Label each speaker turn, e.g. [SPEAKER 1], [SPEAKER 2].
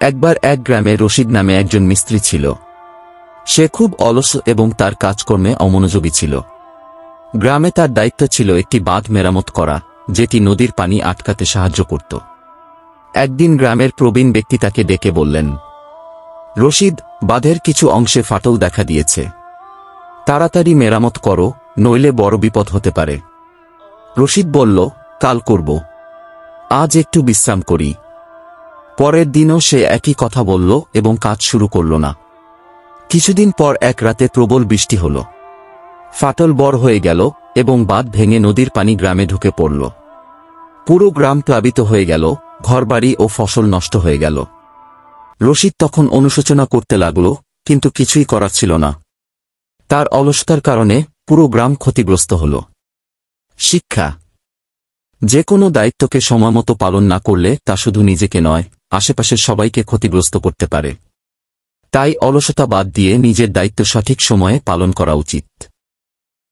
[SPEAKER 1] একবার এক গ্রামে রশিদ নামে একজন মিস্ত্রি ছিল। সে খুব অলস এবং তার কাজকর্মে অমনোযোগী ছিল। গ্রামে তার দায়িত্ব ছিল একটি বাঁধ মেরামত করা, যেটি নদীর পানি আটকাতে সাহায্য করত। একদিন গ্রামের প্রবীণ ব্যক্তি তাকে ডেকে বললেন, রশিদ, বাঁধের কিছু অংশে ফাটল দেখা দিয়েছে। তাড়াতাড়ি মেরামত করো, নইলে বড় বিপদ হতে পারে। রশিদ বলল, কাল করব, আজ একটু বিশ্রাম করি। পরের দিনও সে একই কথা বলল এবং কাজ শুরু করল না। কিছুদিন পর এক রাতে প্রবল বৃষ্টি হল। ফাটল বড় হয়ে গেল এবং বাঁধ ভেঙে নদীর পানি গ্রামে ঢুকে পড়ল। পুরো গ্রাম প্লাবিত হয়ে গেল, ঘরবাড়ি ও ফসল নষ্ট হয়ে গেল। রশিদ তখন অনুশোচনা করতে লাগল, কিন্তু কিছুই করার ছিল না। তার অলসতার কারণে পুরো গ্রাম ক্ষতিগ্রস্ত হল। শিক্ষা: যে কোনো দায়িত্বকে সময়মতো পালন না করলে তা শুধু নিজেকে নয়, আশেপাশের সবাইকে ক্ষতিগ্রস্ত করতে পারে। তাই অলসতা বাদ দিয়ে নিজের দায়িত্ব সঠিক সময়ে পালন করা উচিত।